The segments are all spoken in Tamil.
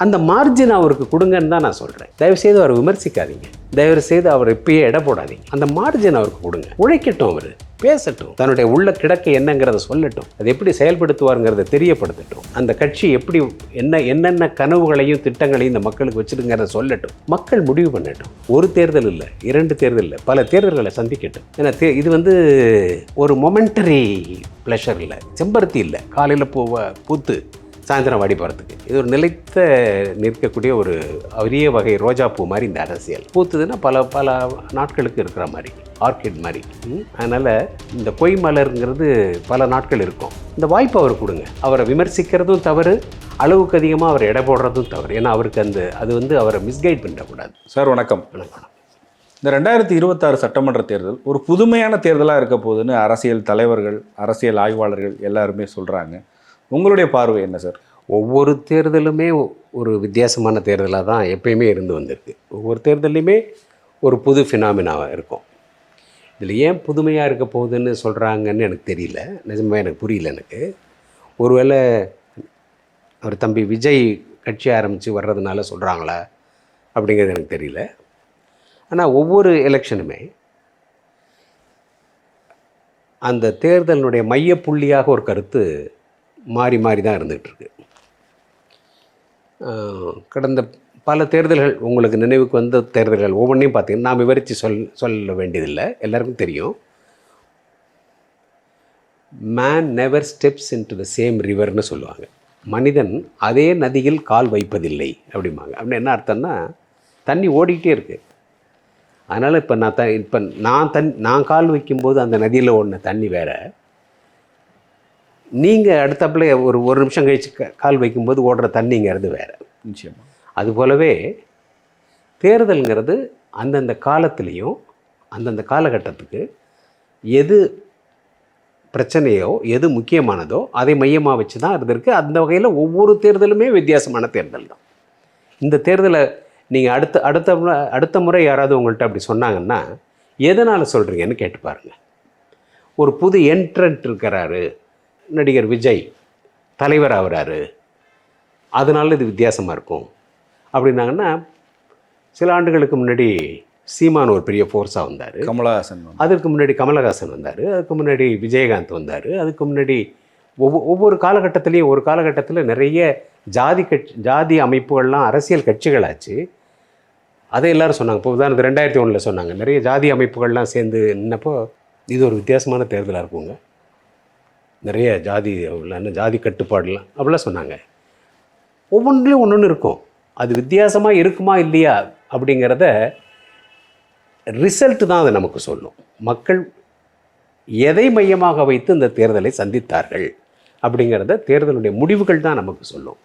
அந்த மார்ஜின் அவருக்கு கொடுங்கன்னு தான் நான் சொல்கிறேன். தயவுசெய்து அவரை விமர்சிக்காதீங்க, தயவுசெய்து அவர் இப்பயே எடை போடாதீங்க. அந்த மார்ஜின் அவருக்கு கொடுங்க, உழைக்கட்டும், அவர் பேசட்டும், தன்னுடைய உள்ள கிடக்க என்னங்கிறத சொல்லட்டும், அதை எப்படி செயல்படுத்துவாருங்கிறத தெரியப்படுத்தட்டும், அந்த கட்சி எப்படி என்னென்ன கனவுகளையும் திட்டங்களையும் இந்த மக்களுக்கு வச்சுருங்கிறத சொல்லட்டும், மக்கள் முடிவு பண்ணட்டும். ஒரு தேர்தல் இல்லை, 2 தேர்தல் இல்லை, பல தேர்தல்களை சந்திக்கட்டும். ஏன்னா இது ஒரு மொமெண்டரி ப்ளஷர் இல்லை, செம்பருத்தி இல்லை காலையில் பூத்து சாயந்தரம் வாடி போகிறதுக்கு. இது ஒரு நிலைத்த நிற்கக்கூடிய ஒரு அரிய வகை ரோஜா பூ மாதிரி இந்த அரசியல். பூத்துதுன்னா பல நாட்களுக்கு இருக்கிற மாதிரி, ஆர்கிட் மாதிரி. அதனால் இந்த பொய் மலருங்கிறது பல நாட்கள் இருக்கும். இந்த வாய்ப்பு அவர் கொடுங்க. அவரை விமர்சிக்கிறதும் தவறு, அளவுக்கு அதிகமாக அவர் எடை போடுறதும் தவறு. ஏன்னா அவருக்கு அது அவரை மிஸ்கைட் பண்ணிடக்கூடாது. சார் வணக்கம். வணக்கம். இந்த 2026 சட்டமன்ற தேர்தல் ஒரு புதுமையான தேர்தலாக இருக்க போகுதுன்னு அரசியல் தலைவர்கள், அரசியல் ஆய்வாளர்கள் எல்லாருமே சொல்கிறாங்க. உங்களுடைய பார்வை என்ன சார்? ஒவ்வொரு தேர்தலுமே ஒரு வித்தியாசமான தேர்தலாக தான் எப்பயுமே இருந்து வந்திருக்கு. ஒவ்வொரு தேர்தலையுமே ஒரு புது ஃபினாமினாவாக இருக்கும். இதில் ஏன் புதுமையாக இருக்க போகுதுன்னு சொல்கிறாங்கன்னு எனக்கு தெரியல, நிஜமாக எனக்கு புரியல. எனக்கு ஒருவேளை அவர் தம்பி விஜய் கட்சி ஆரம்பித்து வர்றதுனால சொல்கிறாங்களா அப்படிங்கிறது எனக்கு தெரியல. ஆனால் ஒவ்வொரு எலெக்ஷனுமே அந்த தேர்தலினுடைய மையப்புள்ளியாக ஒரு கருத்து மாறி மாறி தான் இருந்துகிட்ருக்கு. கடந்த பல தேர்தல்கள் உங்களுக்கு நினைவுக்கு வந்த தேர்தல்கள் ஒவ்வொன்றையும் பார்த்தீங்கன்னா நான் விவரித்து சொல்ல வேண்டியதில்லை, எல்லாருக்கும் தெரியும். Man never steps into the same ரிவர்னு சொல்லுவாங்க. மனிதன் அதே நதியில் கால் வைப்பதில்லை அப்படிம்பாங்க. அப்படின்னு என்ன அர்த்தம்னா, தண்ணி ஓடிக்கிட்டே இருக்குது. அதனால் இப்போ நான் கால் வைக்கும்போது அந்த நதியில் ஓடின தண்ணி வேறு, நீங்கள் அடுத்தப்பில் ஒரு நிமிஷம் கழித்து கால் வைக்கும்போது ஓடுற தண்ணிங்கிறது வேறு. நிச்சயமாக. அதுபோலவே தேர்தலுங்கிறது அந்தந்த காலத்துலேயும் அந்தந்த காலகட்டத்துக்கு எது பிரச்சனையோ எது முக்கியமானதோ அதை மையமாக வச்சு தான் இருந்திருக்கு. அந்த வகையில் ஒவ்வொரு தேர்தலுமே வித்தியாசமான தேர்தல் தான். இந்த தேர்தலை நீங்கள் அடுத்த முறை யாராவது உங்கள்கிட்ட அப்படி சொன்னாங்கன்னா எதனால் சொல்கிறீங்கன்னு கேட்டு பாருங்கள். ஒரு புது என்ட்ரண்ட் இருக்கிறாரு, நடிகர் விஜய் தலைவர் ஆகிறாரு, அதனால இது வித்தியாசமாக இருக்கும் அப்படின்னாங்கன்னா, சில ஆண்டுகளுக்கு முன்னாடி சீமான் ஒரு பெரிய ஃபோர்ஸாக வந்தார், கமலஹாசன். அதுக்கு முன்னாடி கமலஹாசன் வந்தார், அதுக்கு முன்னாடி விஜயகாந்த் வந்தார், அதுக்கு முன்னாடி ஒவ்வொரு காலகட்டத்திலையும் ஒரு காலகட்டத்தில் நிறைய ஜாதி அமைப்புகள்லாம் அரசியல் கட்சிகளாச்சு. அதை எல்லோரும் சொன்னாங்க. இப்போ உதாரணத்துக்கு 2001 சொன்னாங்க, நிறைய ஜாதி அமைப்புகள்லாம் சேர்ந்து நின்னப்போ இது ஒரு வித்தியாசமான தேர்தலாக இருக்குங்க, நிறைய ஜாதி கட்டுப்பாடுலாம் அப்படிலாம் சொன்னாங்க. ஒவ்வொன்றிலையும் ஒன்று இருக்கும். அது வித்தியாசமாக இருக்குமா இல்லையா அப்படிங்கிறத ரிசல்ட்டு தான் அதை நமக்கு சொல்லும். மக்கள் எதை மையமாக வைத்து இந்த தேர்தலை சந்தித்தார்கள் அப்படிங்கிறத தேர்தலுடைய முடிவுகள் தான் நமக்கு சொல்லும்.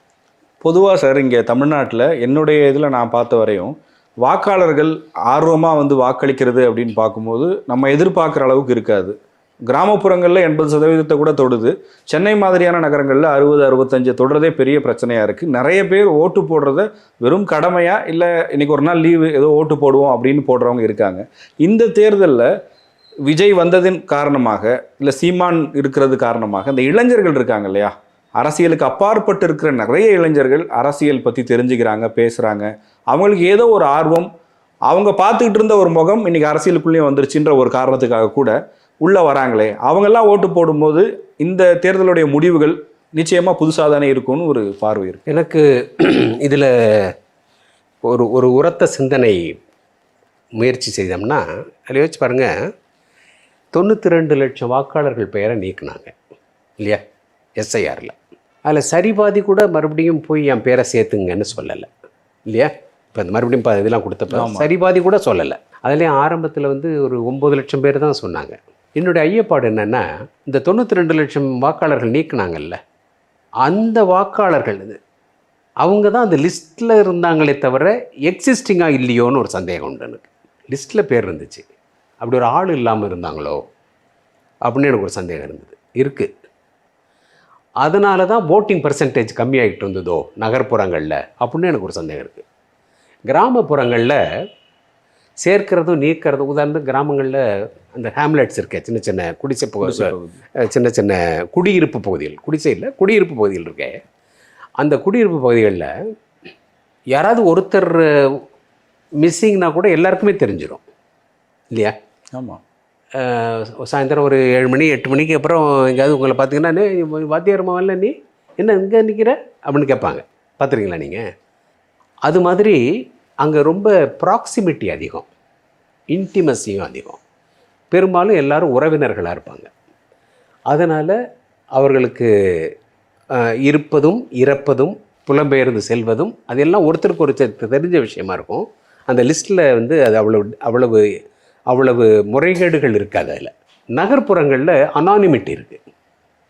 பொதுவாக சார், இங்கே தமிழ்நாட்டில் என்னுடைய இதில் நான் பார்த்த வரையும் வாக்காளர்கள் ஆர்வமாக வாக்களிக்கிறது அப்படின்னு பார்க்கும்போது நம்ம எதிர்பார்க்குற அளவுக்கு இருக்காது. கிராமப்புறங்களில் 80% கூட தொடுது. சென்னை மாதிரியான நகரங்களில் 60-65 தொடுறதே பெரிய பிரச்சனையாக இருக்குது. நிறைய பேர் ஓட்டு போடுறத வெறும் கடமையாக, இல்லை இன்றைக்கி ஒரு நாள் லீவு ஏதோ ஓட்டு போடுவோம் அப்படின்னு போடுறவங்க இருக்காங்க. இந்த தேர்தலில் விஜய் வந்ததின் காரணமாக, இல்லை சீமான் இருக்கிறது காரணமாக இந்த இளைஞர்கள் இருக்காங்க இல்லையா, அரசியலுக்கு அப்பாற்பட்டு இருக்கிற நிறைய இளைஞர்கள் அரசியல் பற்றி தெரிஞ்சுக்கிறாங்க, பேசுகிறாங்க. அவங்களுக்கு ஏதோ ஒரு ஆர்வம், அவங்க பார்த்துக்கிட்டு இருந்த ஒரு முகம் இன்றைக்கி அரசியலுக்குள்ளேயும் வந்துருச்சுன்ற ஒரு காரணத்துக்காக கூட உள்ளே வராங்களே, அவங்கெல்லாம் ஓட்டு போடும்போது இந்த தேர்தலுடைய முடிவுகள் நிச்சயமாக புதுசாக தானே இருக்கும்னு ஒரு பார்வை இருக்குது எனக்கு. இதில் ஒரு உரத்த சிந்தனை முயற்சி செய்தோம்னா, அதில் யோசிச்சு பாருங்கள், 92 லட்சம் வாக்காளர்கள் பெயரை நீக்கினாங்க இல்லையா எஸ்ஐஆரில். அதில் சரிபாதி கூட மறுபடியும் போய் என் பேரை சேர்த்துங்கன்னு சொல்லலை இல்லையா. இப்போ இந்த மறுபடியும் இதெல்லாம் கொடுத்தப்ப சரிபாதி கூட சொல்லலை. அதுலேயும் ஆரம்பத்தில் ஒரு 9 லட்சம் பேர் தான் சொன்னாங்க. என்னுடைய ஐயப்பாடு என்னென்னா, இந்த 92 லட்சம் வாக்காளர்கள் நீக்கினாங்கல்ல, அந்த வாக்காளர்கள் அவங்க தான் அந்த லிஸ்ட்டில் இருந்தாங்களே தவிர எக்ஸிஸ்டிங்காக இல்லையோன்னு ஒரு சந்தேகம் உண்டு எனக்கு. லிஸ்ட்டில் பேர் இருந்துச்சு, அப்படி ஒரு ஆள் இல்லாமல் இருந்தாங்களோ அப்படின்னு எனக்கு ஒரு சந்தேகம் இருக்குது. அதனால தான் ஓட்டிங் பர்சன்டேஜ் கம்மியாகிட்டு இருந்ததோ நகர்ப்புறங்களில் அப்படின்னு எனக்கு ஒரு சந்தேகம் இருக்குது. கிராமப்புறங்களில் சேர்க்கிறதும் நீக்கிறதும், உதாரணத்துக்கு கிராமங்களில் அந்த ஹேம்லெட்ஸ் இருக்கே, சின்ன சின்ன குடிசை சின்ன சின்ன குடியிருப்பு பகுதிகள், குடிசை இல்லை குடியிருப்பு பகுதிகள் இருக்கே, அந்த குடியிருப்பு பகுதிகளில் யாராவது ஒருத்தர் மிஸ்ஸிங்னா கூட எல்லாருக்குமே தெரிஞ்சிடும் இல்லையா? ஆமாம். சாயந்தரம் ஒரு 7 மணி 8 மணிக்கு அப்புறம் எங்கேயாவது உங்களை பார்த்தீங்கன்னா, வாத்தியாரமா வரல நீ என்ன இங்கே நிற்கிற அப்படின்னு கேட்பாங்க. பார்த்துருக்கீங்களா நீங்கள்? அது மாதிரி அங்கே ரொம்ப ப்ராக்சிமிட்டி அதிகம், இன்டிமசியும் அதிகம். பெரும்பாலும் எல்லாரும் உறவினர்களாக இருப்பாங்க. அதனால் அவர்களுக்கு இருப்பதும் இறப்பதும் புலம்பெயர்ந்து செல்வதும் அதெல்லாம் ஒருத்தருக்கு ஒரு தெரிஞ்ச விஷயமா இருக்கும். அந்த லிஸ்ட்டில் வந்து அது அவ்வளவு முறைகேடுகள் இருக்காது. அதில் நகர்ப்புறங்களில் அனானிமிட்டி இருக்குது.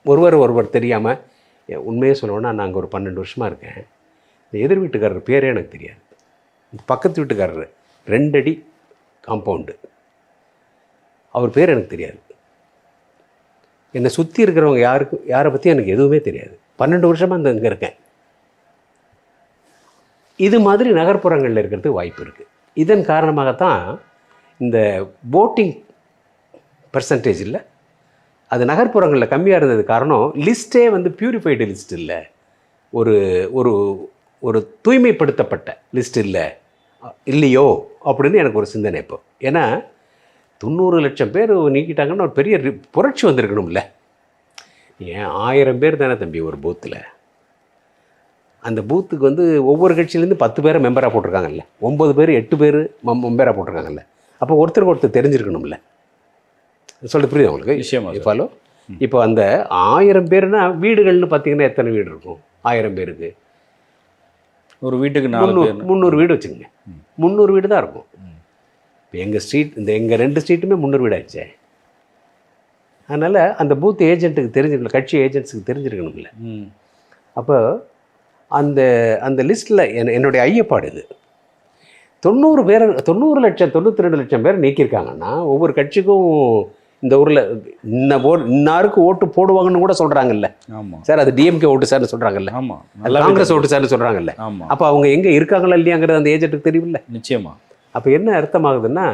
ஒருவர் தெரியாமல், உண்மையே சொல்லணும்னா நாங்கள் ஒரு 12 வருஷமாக இருக்கேன், இந்த எதிர் வீட்டுக்காரர் பேரே எனக்கு தெரியாது. பக்கத்து வீட்டுக்காரர் 2 அடி காம்பவுண்டு, அவர் பேர் எனக்கு தெரியாது. என்னை சுற்றி இருக்கிறவங்க யாரை பற்றி எனக்கு எதுவுமே தெரியாது. 12 வருஷமாக இங்கே இருக்கேன். இது மாதிரி நகர்ப்புறங்களில் இருக்கிறதுக்கு வாய்ப்பு இருக்குது. இதன் காரணமாகத்தான் இந்த ஓட்டிங் பர்சன்டேஜ் இல்லை, அது நகர்ப்புறங்களில் கம்மியாக இருந்தது காரணம் லிஸ்ட்டே வந்து பியூரிஃபைடு லிஸ்ட் இல்லை, ஒரு ஒரு ஒரு தூய்மைப்படுத்தப்பட்ட லிஸ்ட் இல்லையோ அப்படின்னு எனக்கு ஒரு சிந்தனை இப்போ. ஏன்னா 90 லட்சம் பேர் நீக்கிட்டாங்கன்னா ஒரு பெரிய புரட்சி வந்திருக்கணும்ல. ஏன் 1000 பேர் தானே தம்பி ஒரு பூத்தில். அந்த பூத்துக்கு வந்து ஒவ்வொரு கட்சியிலேருந்து 10 பேரை மெம்பராக போட்டிருக்காங்கல்ல, 9 பேர் 8 பேர் மெம்பராக போட்டிருக்காங்கல்ல. அப்போ ஒருத்தருக்கு ஒருத்தர் தெரிஞ்சிருக்கணும்ல. சொல்லிட்டு புரியுது உங்களுக்கு நிச்சயமா ஃபாலோ? இப்போ அந்த 1000 பேர்னா வீடுகள்னு பார்த்தீங்கன்னா எத்தனை வீடு இருக்கும்? 1000 பேருக்கு ஒரு வீட்டுக்கு 300 வீடு வச்சுக்கோங்க. 300 வீடு தான் இருக்கும். இப்போ எங்கள் ஸ்ட்ரீட், எங்கள் 2 ஸ்ட்ரீட்டுமே 300 வீடு ஆயிடுச்சே. அதனால் அந்த பூத் ஏஜென்ட்டுக்கு தெரிஞ்சிருக்கணும், கட்சி ஏஜென்ட்ஸுக்கு தெரிஞ்சிருக்கணும்ல. அப்போ அந்த லிஸ்ட்டில் என்னுடைய ஐயப்பாடு இது. 90 லட்சம் 92 லட்சம் பேர் நீக்கியிருக்காங்கன்னா ஒவ்வொரு கட்சிக்கும் இந்த ஊரில் இன்னாருக்கு ஓட்டு போடுவாங்கன்னு கூட சொல்கிறாங்கல்ல. ஆமாம் சார், அது டிஎம்கே ஓட்டு சார்னு சொல்கிறாங்கல்ல. ஆமாம், அது காங்கிரஸ் ஓட்டு சார்னு சொல்கிறாங்கல்ல. ஆமாம். அப்போ அவங்க எங்கே இருக்காங்களா இல்லையாங்கிறது அந்த ஏஜென்ட்டுக்கு தெரியுமில்ல. நிச்சயமாக. அப்போ என்ன அர்த்தமாகுதுன்னா,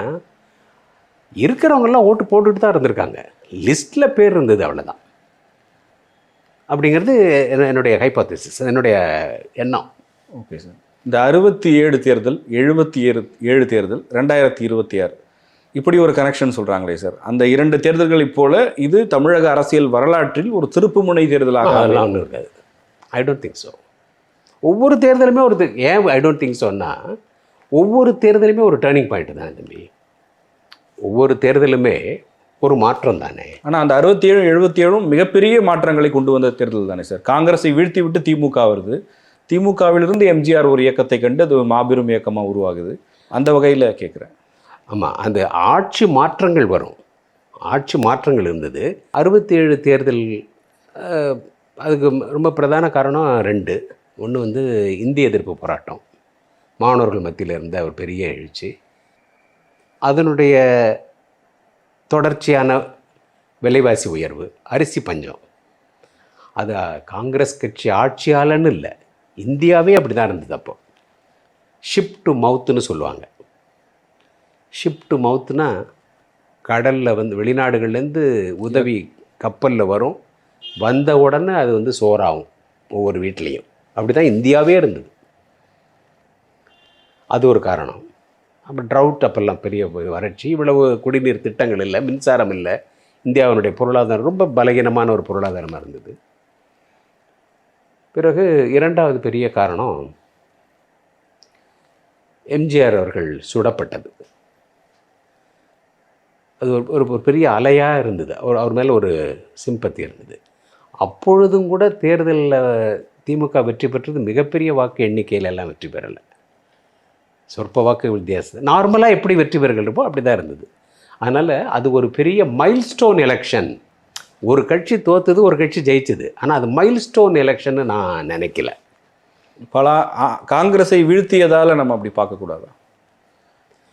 இருக்கிறவங்கெல்லாம் ஓட்டு போட்டுட்டு தான் இருந்திருக்காங்க, லிஸ்ட்டில் பேர் இருந்தது, அவ்வளோதான். அப்படிங்கிறது என்னுடைய ஹைப்போதசிஸ், என்னுடைய எண்ணம். Okay sir. இந்த 67 தேர்தல், 77 தேர்தல், 2026 இப்படி ஒரு கனெக்ஷன் சொல்கிறாங்களே சார், அந்த 2 தேர்தல்களை போல இது தமிழக அரசியல் வரலாற்றில் ஒரு திருப்புமுனை தேர்தலாக ஒன்றும் இருக்காது. I don't think so. ஒவ்வொரு தேர்தலுமே ஏன் ஐ டோன்ட் திங்க் ஸோன்னா, ஒவ்வொரு தேர்தலுமே ஒரு டேர்னிங் பாயிண்ட் தானே தம்பி. ஒவ்வொரு தேர்தலுமே ஒரு மாற்றம் தானே. ஆனால் அந்த 67 77 மிகப்பெரிய மாற்றங்களை கொண்டு வந்த தேர்தல் தானே சார். காங்கிரஸை வீழ்த்தி விட்டு திமுக வருது, திமுகவிலிருந்து எம்ஜிஆர் ஒரு இயக்கத்தை கண்டு அது மாபெரும் இயக்கமாக உருவாகுது. அந்த வகையில் கேட்குறேன். ஆமாம், அந்த ஆட்சி மாற்றங்கள் வரும், ஆட்சி மாற்றங்கள் இருந்தது. 67 தேர்தல் அதுக்கு ரொம்ப பிரதான காரணம் 2. ஒன்று வந்து இந்திய எதிர்ப்பு போராட்டம், மாணவர்கள் மத்தியில் இருந்த ஒரு பெரிய எழுச்சி, அதனுடைய தொடர்ச்சியான விலைவாசி உயர்வு, அரிசி பஞ்சம். அது காங்கிரஸ் கட்சி ஆட்சியாளன்னு இல்லை, இந்தியாவே அப்படி தான் இருந்தது. அப்போ ஷிப் டு மவுத்துன்னு சொல்லுவாங்க. ஷிப் டு மவுத்துனா கடலில் வந்து வெளிநாடுகள்லேருந்து உதவி கப்பலில் வரும், வந்த உடனே அது வந்து சோறாகும் ஒவ்வொரு வீட்லேயும். அப்படி தான் இந்தியாவே இருந்தது. அது ஒரு காரணம். அப்புறம் ட்ரவுட், அப்போல்லாம் பெரிய வறட்சி, இவ்வளவு குடிநீர் திட்டங்கள் இல்லை, மின்சாரம் இல்லை, இந்தியாவினுடைய பொருளாதாரம் ரொம்ப பலகீனமான ஒரு பொருளாதாரமாக இருந்தது. பிறகு 2வது பெரிய காரணம் எம்ஜிஆர் அவர்கள் சுடப்பட்டது. அது ஒரு பெரிய அலையாக இருந்தது. அவர் மேலே ஒரு சிம்பத்தி இருந்தது. அப்பொழுதும் கூட தேர்தலில் திமுக வெற்றி பெற்றது மிகப்பெரிய வாக்கு எண்ணிக்கையில் எல்லாம் வெற்றி பெறலை, சொற்ப வாக்கு வித்தியாசம். நார்மலாக எப்படி வெற்றி பெறுகிறப்போ அப்படி தான் இருந்தது. அதனால் அது ஒரு பெரிய மைல்ஸ்டோன் எலெக்ஷன். ஒரு கட்சி தோற்றுது, ஒரு கட்சி ஜெயிச்சுது, ஆனால் அது மைல்ஸ்டோன் எலெக்ஷன்னு நான் நினைக்கல. காங்கிரஸை வீழ்த்தியதால் நம்ம அப்படி பார்க்கக்கூடாதா?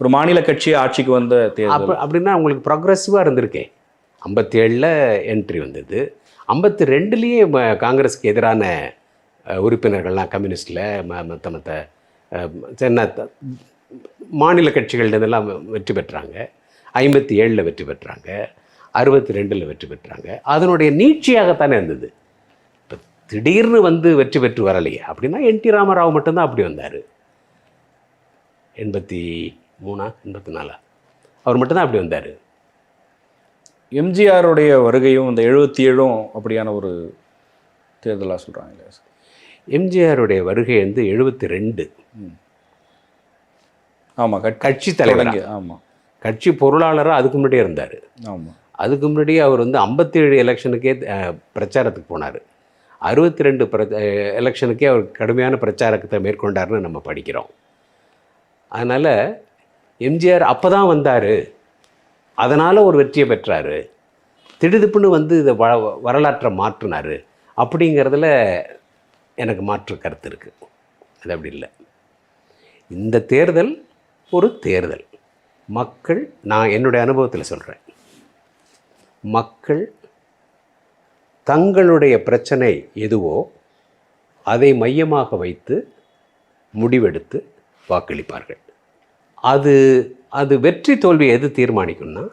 ஒரு மாநில கட்சி ஆட்சிக்கு வந்த தேர்தல் அப்படின்னா உங்களுக்கு ப்ரொக்ரெசிவாக இருந்திருக்கேன். 57 என்ட்ரி வந்தது, 52லேயே காங்கிரஸுக்கு எதிரான உறுப்பினர்கள்லாம் கம்யூனிஸ்டில் மற்ற சின்ன மாநில கட்சிகள் இதெல்லாம் வெற்றி பெற்றாங்க. 57 வெற்றி பெற்றாங்க, 62 வெற்றி பெற்றாங்க. அதனுடைய நீட்சியாகத்தானே இருந்தது. இப்போ திடீர்னு வந்து வெற்றி பெற்று வரலையே. அப்படின்னா என்டி ராமராவ் மட்டும்தான் அப்படி வந்தார். 83 84 அவர் மட்டும்தான் அப்படி வந்தார். எம்ஜிஆருடைய வருகையும் இந்த 77ம் அப்படியான ஒரு தேர்தலாக சொல்கிறாங்க இல்லையா சார்? எம்ஜிஆருடைய வருகை வந்து 72. ஆமாம், கட்சி தலைவர். ஆமாம், கட்சி பொருளாளராக அதுக்கு முன்னாடியே இருந்தார். ஆமாம். அதுக்கு முன்னாடியே அவர் வந்து 57 எலெக்ஷனுக்கே பிரச்சாரத்துக்கு போனார். 62 எலெக்ஷனுக்கே அவர் கடுமையான பிரச்சாரத்தை மேற்கொண்டார்னு நம்ம படிக்கிறோம். அதனால் எம்ஜிஆர் அப்போ தான் வந்தார், அதனால் ஒரு வெற்றியை பெற்றார், திடுதிப்புன்னு வந்து இதை வரலாற்றை மாற்றினார் அப்படிங்கிறதுல எனக்கு மாற்று கருத்து இருக்குது. அது அப்படி இல்லை. இந்த தேர்தல் ஒரு தேர்தல். மக்கள், நான் என்னுடைய அனுபவத்தில் சொல்கிறேன், மக்கள் தங்களுடைய பிரச்சனை எதுவோ அதை மையமாக வைத்து முடிவெடுத்து வாக்களிப்பார்கள். அது வெற்றி தோல்வி எது தீர்மானிக்கும்னா,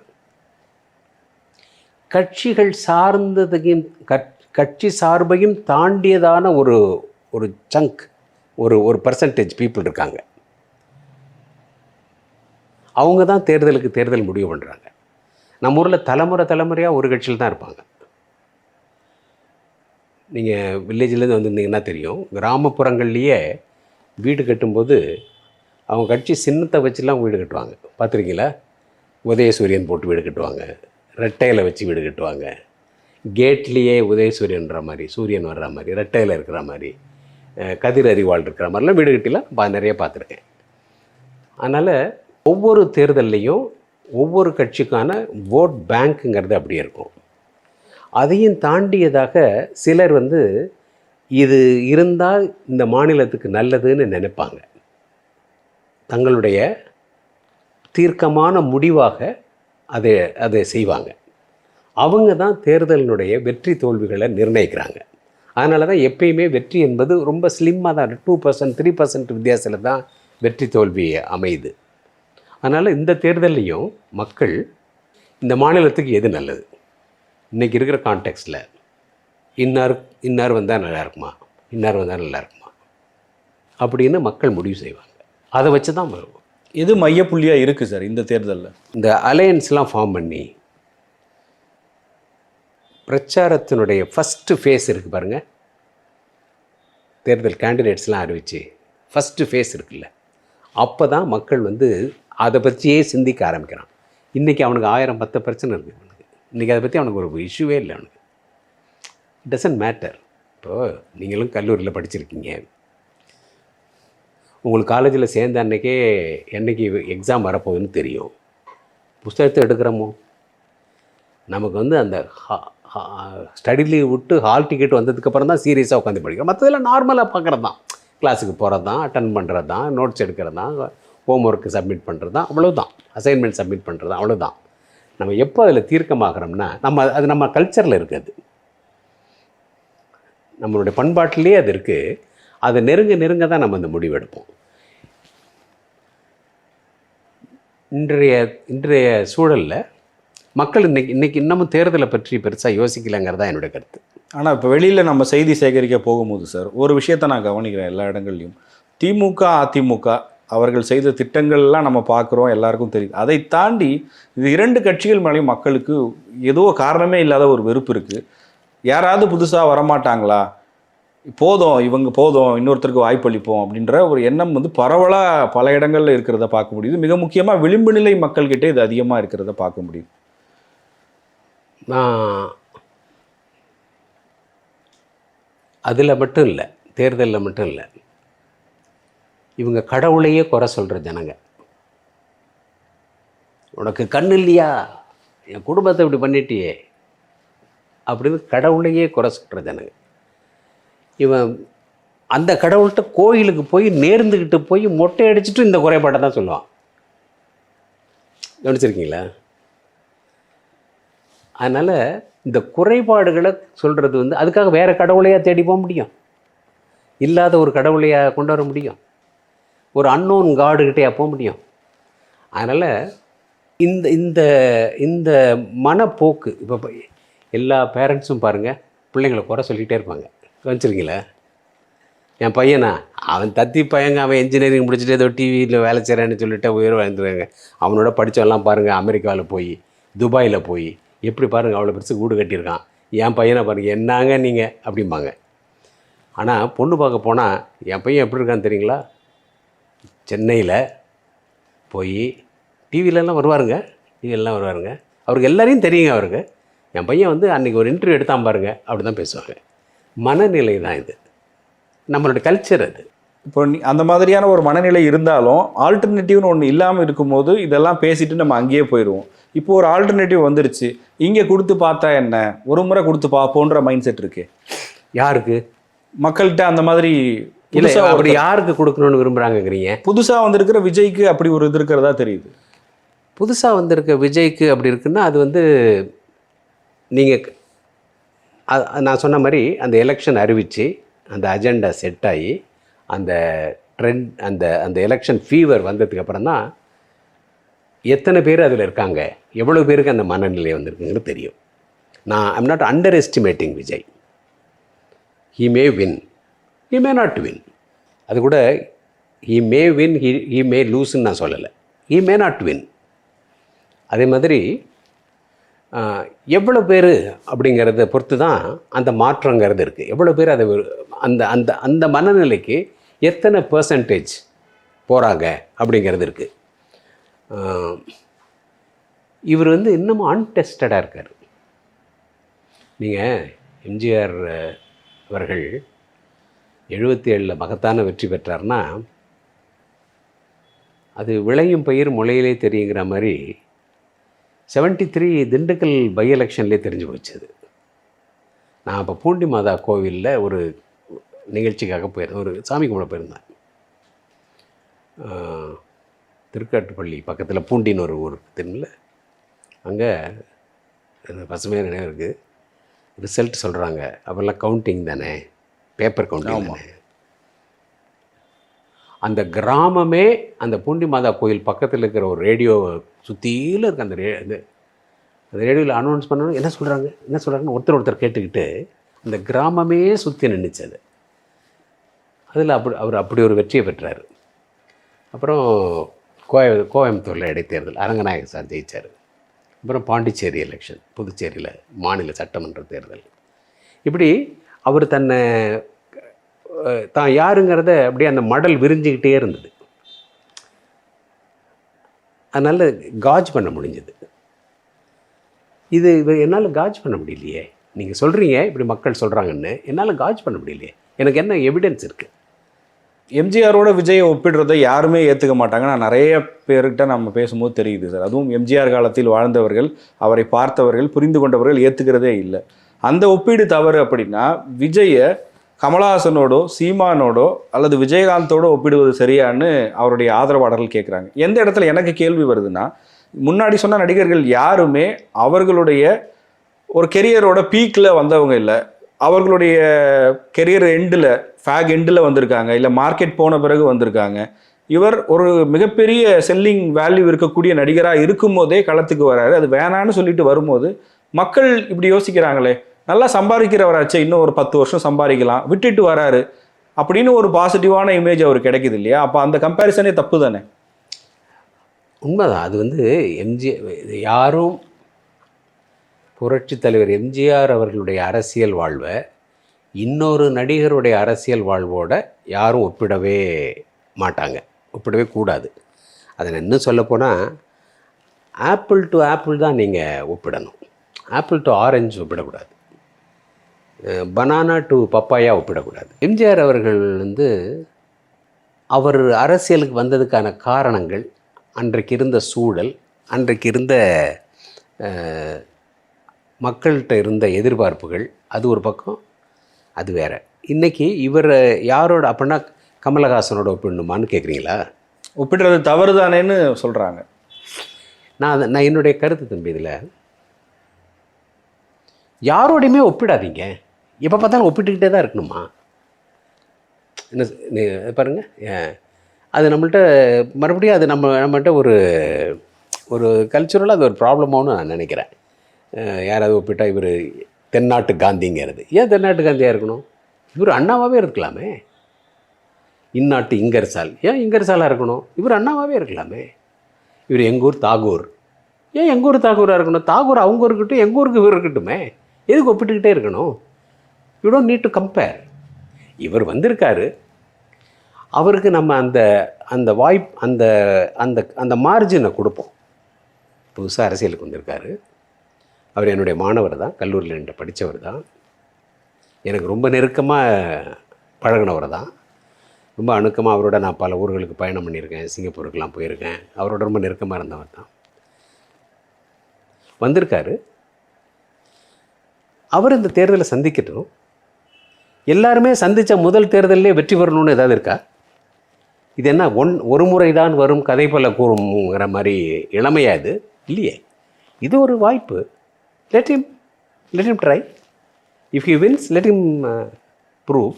கட்சிகள் சார்ந்ததையும் கட்சி சார்பையும் தாண்டியதான ஒரு சங்க், ஒரு பர்சன்டேஜ் பீப்புள் இருக்காங்க. அவங்க தான் தேர்தல் முடிவு பண்ணுறாங்க. நம்ம ஊரில் தலைமுறையாக ஒரு கட்சியில் தான் இருப்பாங்க. நீங்கள் வில்லேஜ்லேருந்து வந்திருந்தீங்கன்னா தெரியும், கிராமப்புறங்கள்லேயே வீடு கட்டும்போது அவங்க கட்சி சின்னத்தை வச்சுலாம் வீடு கட்டுவாங்க. பார்த்துருக்கீங்களா? உதயசூரியன் போட்டு வீடு கட்டுவாங்க, ரெட்டையில் வச்சு வீடு கட்டுவாங்க, கேட்லேயே உதயசூரியன்ற மாதிரி, சூரியன் வர்ற மாதிரி, ரெட்டையில் இருக்கிற மாதிரி, கதிர் அறிவாள் இருக்கிற மாதிரிலாம் வீடு கட்டிலாம் நிறைய பார்த்துருக்கேன். அதனால் ஒவ்வொரு தேர்தல்லையும் ஒவ்வொரு கட்சிக்கான ஓட் பேங்க்குங்கிறது அப்படியே இருக்கும். அதையும் தாண்டியதாக சிலர் வந்து இது இருந்தால் இந்த மாநிலத்துக்கு நல்லதுன்னு நினைப்பாங்க. தங்களுடைய தீர்க்கமான முடிவாக அதை செய்வாங்க. அவங்க தான் தேர்தலினுடைய வெற்றி தோல்விகளை நிர்ணயிக்கிறாங்க. அதனால தான் எப்பயுமே வெற்றி என்பது ரொம்ப ஸ்லிம்மாக தான், 2% 3% வித்தியாசத்தில் தான் வெற்றி தோல்வி அமையுது. அதனால் இந்த தேர்தல்லையும் மக்கள் இந்த மாநிலத்துக்கு எது நல்லது, இன்றைக்கி இருக்கிற கான்டெக்ஸ்டில் இன்னார் வந்தால் நல்லா இருக்குமா, இன்னார் வந்தால் நல்லா இருக்குமா அப்படின்னு மக்கள் முடிவு செய்வாங்க. அதை வச்சு தான் எது மையப்புள்ளியாக இருக்குது சார் இந்த தேர்தலில்? இந்த அலையன்ஸ்லாம் ஃபார்ம் பண்ணி பிரச்சாரத்தினுடைய ஃபஸ்ட்டு ஃபேஸ் இருக்குது பாருங்கள். தேர்தல் கேண்டிடேட்ஸ்லாம் அறிவிச்சு ஃபஸ்ட்டு ஃபேஸ் இருக்குல்ல, அப்போ தான் மக்கள் வந்து அதை பற்றியே சிந்திக்க ஆரம்பிக்கிறான். இன்றைக்கி அவனுக்கு 1010 பிரச்சனை இருக்குது. அவனுக்கு இன்றைக்கி அதை பற்றி அவனுக்கு ஒரு இஷ்யூவே இல்லை. அவனுக்கு இட் டசன்ட் மேட்டர். இப்போது நீங்களும் கல்லூரியில் படிச்சிருக்கீங்க, உங்களுக்கு காலேஜில் சேர்ந்த அன்றைக்கே என்றைக்கு எக்ஸாம் வரப்போகுதுன்னு தெரியும். புஸ்தகத்தை எடுக்கிறோமோ, நமக்கு வந்து அந்த ஸ்டடி லீவ் விட்டு ஹால் டிக்கெட் வந்ததுக்கப்புறம் தான் சீரியஸாக உட்காந்து படிக்கிறோம். மற்றதெல்லாம் நார்மலாக பார்க்குறது தான், கிளாஸுக்கு போகிறது தான், அட்டன் பண்ணுறது தான், நோட்ஸ் எடுக்கிறது தான், ஹோம் ஒர்க்கு சப்மிட் பண்ணுறது தான், அவ்வளோதான். அசைன்மெண்ட் சப்மிட் பண்ணுறது தான், அவ்வளோதான். நம்ம எப்போ அதில் தீர்க்கமாகறோம்னா அது நம்ம கல்ச்சரில் இருக்குது, நம்மளுடைய பண்பாட்டிலே அது இருக்குது. அதை நெருங்க தான் நம்ம அந்த முடிவெடுப்போம். இன்றைய சூழலில் மக்கள் இன்னைக்கு இன்னமும் தேர்தலை பற்றி பெருசாக யோசிக்கலைங்கிறதா என்னுடைய கருத்து. ஆனால் இப்போ வெளியில் நம்ம செய்தி சேகரிக்க போகும்போது சார், ஒரு விஷயத்தை நான் கவனிக்கிறேன் எல்லா இடங்கள்லையும், திமுக அதிமுக அவர்கள் செய்த திட்டங்கள்லாம் நம்ம பார்க்குறோம், எல்லாருக்கும் தெரியுது. அதை தாண்டி இது 2 கட்சிகள் மேலேயும் மக்களுக்கு ஏதோ காரணமே இல்லாத ஒரு வெறுப்பு இருக்குது. யாராவது புதுசாக வரமாட்டாங்களா, இவங்க போதும், இன்னொருத்தருக்கு வாய்ப்பளிப்போம் அப்படின்ற ஒரு எண்ணம் வந்து பரவலாக பல இடங்களில் இருக்கிறத பார்க்க முடியுது. மிக முக்கியமாக விளிம்பு நிலை மக்கள்கிட்ட இது அதிகமாக இருக்கிறத பார்க்க முடியுது. அதில் மட்டும் இல்லை, தேர்தலில் மட்டும் இல்லை, இவங்க கடவுளையே குறை சொல்கிற ஜனங்க. உனக்கு கண் இல்லையா, என் குடும்பத்தை இப்படி பண்ணிட்டியே அப்படின்னு கடவுளையே குறை சொல்கிற ஜனங்க. இவன் அந்த கடவுள்கிட்ட கோயிலுக்கு போய் நேர்ந்துக்கிட்டு போய் மொட்டை அடிச்சுட்டு இந்த குறைபாட்டை தான் சொல்லுவான். கவனிச்சிருக்கீங்களா? அதனால் இந்த குறைபாடுகளை சொல்கிறது வந்து அதுக்காக வேறு கடவுளையாக தேடி போக முடியும்? இல்லாத ஒரு கடவுளையாக கொண்டு வர முடியும்? ஒரு அன்னோன் காடுகிட்டே போக முடியும்? அதனால் இந்த இந்த இந்த மனப்போக்கு இப்போ எல்லா பேரண்ட்ஸும் பாருங்கள், பிள்ளைங்களை குறை சொல்லிகிட்டே இருப்பாங்க. கவனிச்சிருக்கீங்களா? என் பையனா அவன் தத்தி பையங்க, அவன் இன்ஜினியரிங் முடிச்சுட்டு ஏதோ டிவியில் வேலை செய்கிறான்னு சொல்லிட்டு உயர் வாழ்ந்துருவாங்க. அவனோட படித்தவெல்லாம் பாருங்கள் அமெரிக்காவில் போய் துபாயில் போய் எப்படி பாருங்கள் அவ்வளோ பெருசு வீடு கட்டியிருக்கான். என் பையனை பாருங்கள் என்னங்க நீங்கள் அப்படிம்பாங்க. ஆனால் பொண்ணு பார்க்க போனால் என் பையன் எப்படி இருக்கான்னு தெரியுங்களா, சென்னையில் போய் டிவிலெலாம் வருவாருங்க, டிவிலெலாம் வருவாருங்க, அவருக்கு எல்லாரையும் தெரியுங்க. அவருக்கு என் பையன் வந்து அன்றைக்கி ஒரு இன்டர்வியூ எடுத்தான் பாருங்க அப்படி தான் பேசுவாங்க. மனநிலை தான் இது, நம்மளோட கல்ச்சர் அது. இப்போ அந்த மாதிரியான ஒரு மனநிலை இருந்தாலும் ஆல்டர்னேட்டிவ்னு ஒன்று இல்லாமல் இருக்கும்போது இதெல்லாம் பேசிட்டு நம்ம அங்கேயே போயிடுவோம். இப்போ ஒரு ஆல்டர்னேட்டிவ் வந்துருச்சு, இங்கே கொடுத்து பார்த்தா என்ன, ஒரு முறை கொடுத்து பார்ப்போன்ற மைண்ட் செட் இருக்கு யாருக்கு, மக்கள்கிட்ட. அந்த மாதிரி இல்லை அப்படி யாருக்கு கொடுக்கணும்னு விரும்புகிறாங்கங்கிறீங்க? புதுசாக வந்திருக்கிற விஜய்க்கு அப்படி ஒரு இது இருக்கிறதா தெரியுது. புதுசாக வந்திருக்க விஜய்க்கு அப்படி இருக்குன்னா அது வந்து நீங்கள் நான் சொன்ன மாதிரி அந்த எலெக்ஷன் அறிவித்து அந்த அஜெண்டா செட் ஆகி அந்த ட்ரெண்ட் அந்த அந்த எலெக்ஷன் ஃபீவர் வந்ததுக்கு அப்புறம் தான் எத்தனை பேர் அதில் இருக்காங்க, எவ்வளோ பேருக்கு அந்த மனநிலை வந்திருக்குங்கிறது தெரியும். நான் I'm not underestimating Vijay. He may win, he may not win. அது கூட he may win, he may லூஸ்ன்னு நான் சொல்லலை, ஹீ மே நாட் வின். அதே மாதிரி எவ்வளோ பேர் அப்படிங்கிறத பொறுத்து தான் அந்த மாற்றங்கிறது இருக்குது. எவ்வளோ பேர் அதை அந்த அந்த அந்த மனநிலைக்கு எத்தனை பர்சன்டேஜ் போகிறாங்க அப்படிங்கிறது இருக்குது. இவர் வந்து இன்னமும் அன்டெஸ்டடாக இருக்கார். நீங்கள் எம்ஜிஆர் அவர்கள் 77 மகத்தான வெற்றி பெற்றார்னா அது விளையும் பயிர் முளையிலே தெரியுங்கிற மாதிரி 73 திண்டுக்கல் பை எலெக்ஷன்லேயே தெரிஞ்சு போச்சு. அது நான் அப்போ பூண்டி மாதா கோவிலில் ஒரு நிகழ்ச்சிக்காக போயிருந்தேன், ஒரு சாமி கும்பிட போயிருந்தேன். திருக்காட்டுப்பள்ளி பக்கத்தில் பூண்டின்னு ஒரு ஊர் தெரியுமில்ல, அங்கே பசுமையாக நினைவு இருக்குது. ரிசல்ட் சொல்கிறாங்க, அப்போல்லாம் கவுண்டிங் தானே, பேப்பர் கவுண்டிங் தானே. அந்த கிராமமே அந்த பூண்டி மாதா கோயில் பக்கத்தில் இருக்கிற ஒரு ரேடியோ சுற்றியில் இருக்க அந்த அந்த ரேடியோவில் அனௌன்ஸ் பண்ணணும், என்ன சொல்கிறாங்கன்னு ஒருத்தர் கேட்டுக்கிட்டு அந்த கிராமமே சுற்றி நின்றுச்சு. அது அதில் அப்படி ஒரு வெற்றியை பெற்றார். அப்புறம் கோயம்புத்தூரில் இடைத்தேர்தல் அரங்கநாயக சார் ஜெயித்தார். அப்புறம் பாண்டிச்சேரி எலெக்ஷன், புதுச்சேரியில் மாநில சட்டமன்ற தேர்தல். இப்படி அவர் தன்னை தான் யாருங்கிறத அப்படியே அந்த மடல் விரிஞ்சிக்கிட்டே இருந்தது. அதனால் காஜ் பண்ண முடிஞ்சது. இது என்னால் காஜ் பண்ண முடியலையே. நீங்கள் சொல்கிறீங்க இப்படி மக்கள் சொல்கிறாங்கன்னு, என்னால் காஜ் பண்ண முடியலையே. எனக்கு என்ன எவிடன்ஸ் இருக்குது? எம்ஜிஆரோட விஜயை ஒப்பிடுறதை யாருமே ஏற்றுக்க மாட்டாங்க. நான் நிறைய பேர்கிட்ட நம்ம பேசும்போது தெரியுது சார். அதுவும் எம்ஜிஆர் காலத்தில் வாழ்ந்தவர்கள், அவரை பார்த்தவர்கள், புரிந்து கொண்டவர்கள் ஏற்றுக்கிறதே இல்லை. அந்த ஒப்பீடு தவறு அப்படின்னா விஜயை கமலஹாசனோடோ சீமானோடோ அல்லது விஜயகாந்தோட ஒப்பிடுவது சரியான்னு அவருடைய ஆதரவாளர்கள் கேட்குறாங்க. எந்த இடத்துல எனக்கு கேள்வி வருதுன்னா, முன்னாடி சொன்ன நடிகர்கள் யாருமே அவர்களுடைய ஒரு கெரியரோட பீக்கில் வந்தவங்க இல்லை. அவர்களுடைய கெரியர் எண்டில் வந்திருக்காங்க, இல்லை மார்க்கெட் போன பிறகு வந்திருக்காங்க. இவர் ஒரு மிகப்பெரிய செல்லிங் வேல்யூ இருக்கக்கூடிய நடிகராக இருக்கும் போதே களத்துக்கு வராரு. அது வேணான்னு சொல்லிட்டு வரும்போது மக்கள் இப்படி யோசிக்கிறாங்களே, நல்லா சம்பாதிக்கிறவராச்சே, இன்னும் ஒரு 10 வருஷம் சம்பாதிக்கலாம், விட்டுட்டு வராரு அப்படின்னு ஒரு பாசிட்டிவான இமேஜ் அவருக்கு கிடைக்குது இல்லையா? அப்போ அந்த கம்பேரிசனே தப்பு தானே? உண்மைதான். அது வந்து யாரும் புரட்சித் தலைவர் எம்ஜிஆர் அவர்களுடைய அரசியல் வாழ்வை இன்னொரு நடிகருடைய அரசியல் வாழ்வோட யாரும் ஒப்பிடவே மாட்டாங்க, ஒப்பிடவே கூடாது. அதை நான் இன்னும் சொல்லப்போனால் ஆப்பிள் டு ஆப்பிள் தான் நீங்கள் ஒப்பிடணும், ஆப்பிள் டு ஆரஞ்சு ஒப்பிடக்கூடாது, பனானா டு பப்பாயா ஒப்பிடக்கூடாது. எம்ஜிஆர் அவர்கள் வந்து அவர் அரசியலுக்கு வந்ததுக்கான காரணங்கள், அன்றைக்கு இருந்த சூழல், அன்றைக்கு இருந்த மக்கள்கிட்ட இருந்த எதிர்பார்ப்புகள், அது ஒரு பக்கம், அது வேறு. இன்றைக்கி இவர் யாரோட அப்படின்னா கமலஹாசனோட ஒப்பிடணுமான்னு கேட்குறீங்களா? ஒப்பிடுறது தவறு தானேன்னு சொல்கிறாங்க. நான் என்னுடைய கருத்து தம்பி, இதில் யாரோடையுமே ஒப்பிடாதீங்க. எப்போ பார்த்தாலும் ஒப்பிட்டுக்கிட்டே தான் இருக்கணுமா? என்ன பாருங்கள், அது நம்மள்கிட்ட மறுபடியும் அது நம்மகிட்ட ஒரு கல்ச்சுரலாக அது ஒரு ப்ராப்ளமானு நான் நினைக்கிறேன். யாராவது ஒப்பிட்டா இவர் தென்னாட்டு காந்திங்கிறது. ஏன் தென்னாட்டு காந்தியாக இருக்கணும்? இவர் அண்ணாவாகவே இருக்கலாமே. இந்நாட்டு இங்கர்சால். ஏன் இங்கர்சாலாக இருக்கணும்? இவர் அண்ணாவாகவே இருக்கலாமே. இவர் எங்கள் ஊர் தாகூர். ஏன் எங்கள் ஊர் தாகூராக இருக்கணும்? தாகூர் அவங்க இருக்கட்டும், எங்கள் ஊருக்கு இவர் இருக்கட்டுமே. எதுக்கு ஒப்பிட்டுக்கிட்டே இருக்கணும்? You don't need to compare. இவர் வந்திருக்காரு, அவருக்கு நம்ம அந்த அந்த வாய்ப்பு அந்த அந்த அந்த மார்ஜினை கொடுப்போம். புதுசாக அரசியலுக்கு வந்திருக்காரு. அவர் என்னுடைய மாணவர் தான், கல்லூரியில் என்கிட்ட படித்தவர் தான், எனக்கு ரொம்ப நெருக்கமாக பழகினவர் தான். ரொம்ப அணுக்கமாக அவரோட நான் பல ஊர்களுக்கு பயணம் பண்ணியிருக்கேன், சிங்கப்பூருக்கெலாம் போயிருக்கேன். அவரோட ரொம்ப நெருக்கமாக இருந்தவர் தான். வந்திருக்காரு, அவர் இந்த தேர்தலை சந்திக்கட்டும். எல்லாருமே சந்தித்த முதல் தேர்தலே வெற்றி பெறணும்னு ஏதாவது இருக்கா? இது என்ன ஒரு முறை தான் வரும் கதை போல கூறுங்கிற மாதிரி இளமையா? இது இல்லையே. இது ஒரு வாய்ப்பு. let him try. if he wins, let him prove.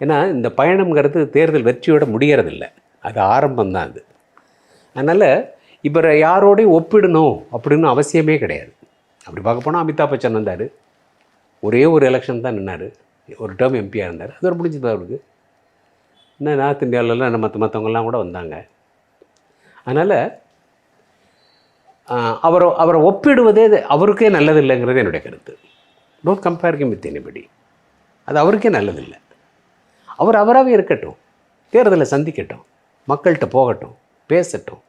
ஏன்னா இந்த பயணம்ங்கிறது தேர்தல் வெற்றியோட முடியறதில்லை, அது ஆரம்பம்தான் அது. அதனால் இப்போ யாரோடையும் ஒப்பிடணும் அப்படின்னு அவசியமே கிடையாது. அப்படி பார்க்க போனால் அமிதாப் பச்சன் வந்தார், ஒரே ஒரு எலெக்ஷன் தான் நின்னார், ஒரு டேர்ம் எம்பியாக இருந்தார், அது ஒரு முடிஞ்சது அவருக்கு. இன்னும் நார்த் இந்தியாவிலலாம் மற்றவங்கெல்லாம் கூட வந்தாங்க. அதனால் அவரை ஒப்பிடுவதே அவருக்கே நல்லதில்லைங்கிறது என்னுடைய கருத்து. Don't compare him with anybody. அது அவருக்கே நல்லதில்லை. அவர் அவராகவே இருக்கட்டும், தேர்தலை சந்திக்கட்டும், மக்கள்கிட்ட போகட்டும், பேசட்டும்,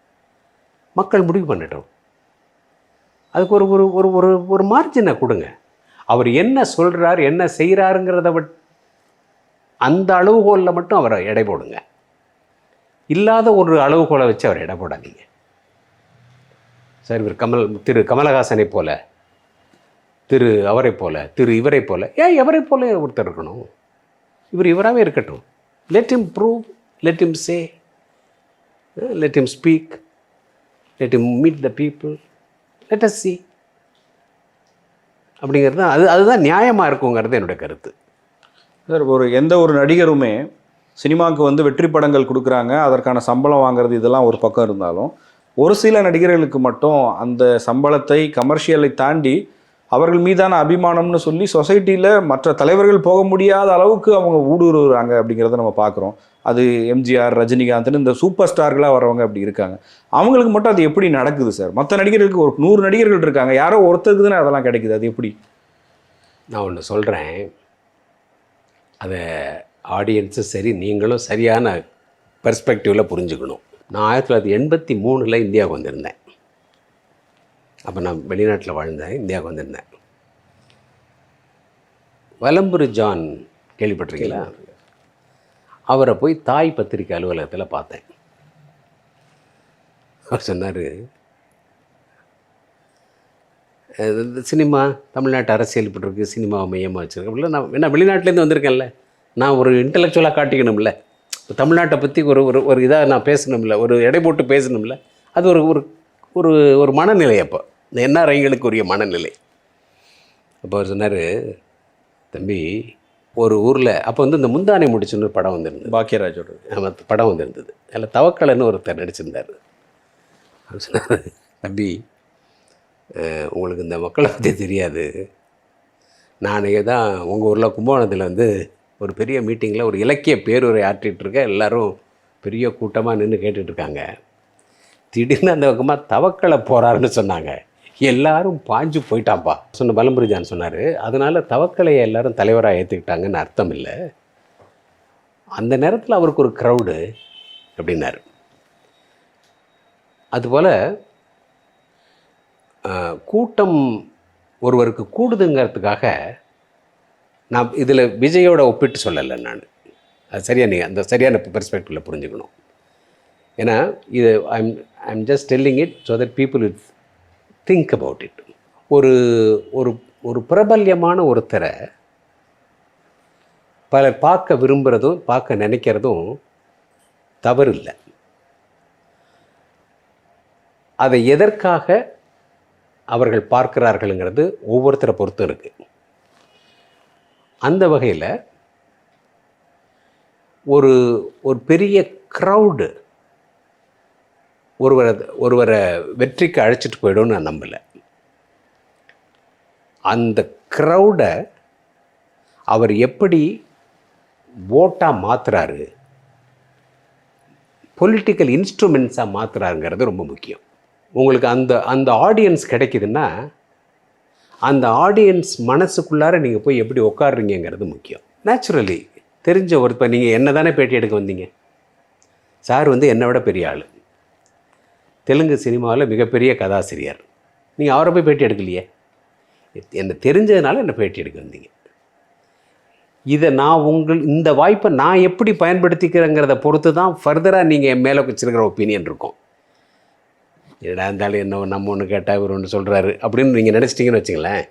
மக்கள் முடிவு பண்ணட்டும். அதுக்கு ஒரு ஒரு ஒரு ஒரு ஒரு மார்ஜினை கொடுங்க. அவர் என்ன சொல்கிறார், என்ன செய்கிறாருங்கிறத அந்த அளவுகோலில் மட்டும் அவரை எடை போடுங்க. இல்லாத ஒரு அளவுகோலை வச்சு அவர் எடை போடாதீங்க. சார் இவர் திரு கமலஹாசனை போல, அவரை போல, இவரை போல, ஏன் எவரை போல ஒருத்தர் இருக்கணும்? இவராகவே இருக்கட்டும். Let him prove, let him say, let him speak, let him meet the people, let us see. அப்படிங்கிறது தான் அதுதான் நியாயமாக இருக்குங்கிறது என்னுடைய கருத்து. சார், எந்த ஒரு நடிகருமே சினிமாவுக்கு வந்து வெற்றி படங்கள் கொடுக்குறாங்க, அதற்கான சம்பளம் வாங்குறது இதெல்லாம் ஒரு பக்கம் இருந்தாலும், ஒரு சில நடிகர்களுக்கு மட்டும் அந்த சம்பளத்தை கமர்ஷியலை தாண்டி அவர்கள் மீதான அபிமானம்னு சொல்லி சொசைட்டியில் மற்ற தலைவர்கள் போக முடியாத அளவுக்கு அவங்க ஊடுருவுறாங்க அப்படிங்கிறத நம்ம பார்க்குறோம். அது எம்ஜிஆர், ரஜினிகாந்த்னு இந்த சூப்பர் ஸ்டார்களாக வரவங்க அப்படி இருக்காங்க. அவங்களுக்கு மட்டும் அது எப்படி நடக்குது சார்? மற்ற நடிகர்களுக்கு ஒரு 100 நடிகர்கள் இருக்காங்க, யாரோ ஒருத்தருக்கு தானே அதெல்லாம் கிடைக்குது, அது எப்படி? நான் ஒன்று சொல்கிறேன், அதை ஆடியன்ஸும் சரி நீங்களும் சரியான பெர்ஸ்பெக்டிவில் புரிஞ்சுக்கணும். நான் 1983 இந்தியாவுக்கு வந்திருந்தேன். அப்போ நான் வெளிநாட்டில் வாழ்ந்தேன், இந்தியாவுக்கு வந்திருந்தேன். வலம்புரி ஜான் கேள்விப்பட்டிருக்கீங்களா? அவரை போய் தாய் பத்திரிக்கை அலுவலகத்தில் பார்த்தேன். அவர் சொன்னார், இந்த சினிமா தமிழ்நாட்டு அரசியல் இப்படி இருக்குது, சினிமாவை மையமாக வச்சுருக்கேன். அப்படிலாம் நான் என்ன வெளிநாட்டிலேருந்து வந்திருக்கேன்ல, நான் ஒரு இன்டலெக்சுவலாக காட்டிக்கணும்ல, தமிழ்நாட்டை பற்றி ஒரு ஒரு இதாக நான் பேசணும்ல, ஒரு எடை போட்டு பேசணும்ல. அது ஒரு ஒரு ஒரு மனநிலை. அப்போ இந்த என்ஆர்ஐங்களுக்கு உரிய மனநிலை. அப்போ அவர் சொன்னார், தம்பி ஒரு ஊரில் அப்போ வந்து இந்த முந்தானை முடிச்சுன்னு ஒரு படம் வந்திருந்தது, பாக்கியராஜோட படம் வந்திருந்தது. அதில் தவக்கலைன்னு ஒருத்தர் நடிச்சிருந்தார். அவர் சொன்னார், தம்பி உங்களுக்கு இந்த மக்களை பற்றி தெரியாது, நானே தான் உங்கள் ஊரில் கும்பகோணத்தில் வந்து ஒரு பெரிய மீட்டிங்கில் ஒரு இலக்கிய பேருரை ஆற்றிகிட்ருக்கேன், எல்லோரும் பெரிய கூட்டமாக நின்று கேட்டுட்ருக்காங்க. திடீர்னு அந்த பக்கமாக தவக்கலை போகிறாருன்னு சொன்னாங்க, எல்லாரும் பாஞ்சு போயிட்டான்ப்பா சொன்ன வலம்புரி ஜான் சொன்னார். அதனால் தவக்கலையை எல்லாரும் தலைவராக ஏற்றுக்கிட்டாங்கன்னு அர்த்தம் இல்லை, அந்த நேரத்தில் அவருக்கு ஒரு க்ரௌடு அப்படின்னார். அதுபோல் கூட்டம் ஒருவருக்கு கூடுதுங்கிறதுக்காக நான் இதில் விஜயோட ஒப்பிட்டு சொல்லலை. நான் அது சரியாக நீங்கள் அந்த சரியான பெர்ஸ்பெக்டிவில் புரிஞ்சுக்கணும். ஏன்னா இது I'm just telling it so that people will think about it. ஒரு ஒரு ஒரு பிரபல்யமான ஒருத்தரை பலர் பார்க்க விரும்புகிறதும் பார்க்க நினைக்கிறதும் தவறு இல்லை. அதை எதற்காக அவர்கள் பார்க்கிறார்கள்ங்கிறது ஒவ்வொருத்தரை பொறுத்தும் இருக்குது. அந்த வகையில் ஒரு ஒரு பெரிய க்ரௌடு ஒருவரை வெற்றிக்கு அழைச்சிட்டு போய்டும்னு நான் நம்பலை. அந்த க்ரௌடை அவர் எப்படி ஓட்டாக மாற்றுறாரு பொலிட்டிக்கல் இன்ஸ்ட்ருமெண்ட்ஸாக மாற்றுறாருங்கிறது ரொம்ப முக்கியம். உங்களுக்கு அந்த அந்த ஆடியன்ஸ் கிடைக்குதுன்னா அந்த ஆடியன்ஸ் மனசுக்குள்ளார நீங்கள் போய் எப்படி உட்காடுறீங்கிறது முக்கியம். நேச்சுரலி தெரிஞ்ச ஒரு இப்போ நீங்கள் என்ன தானே பேட்டி எடுக்க வந்தீங்க. சார் வந்து என்னை விட பெரிய ஆள், தெலுங்கு சினிமாவில் மிகப்பெரிய கதாசிரியர். நீங்கள் அவரை போய் பேட்டி எடுக்கலையே, என்னை தெரிஞ்சதுனால என்னை பேட்டி எடுக்க வந்தீங்க. இதை நான் இந்த வாய்ப்பை நான் எப்படி பயன்படுத்திக்கிறேங்கிறத பொறுத்து தான் ஃபர்தராக நீங்கள் என் மேலே வச்சுருக்கிற ஒப்பீனியன் இருக்கும். என்னடா இருந்தாலும் என்ன நம்ம ஒன்று கேட்டால் இவர் ஒன்று சொல்கிறாரு அப்படின்னு நீங்கள் நினச்சிட்டிங்கன்னு வச்சுங்களேன்,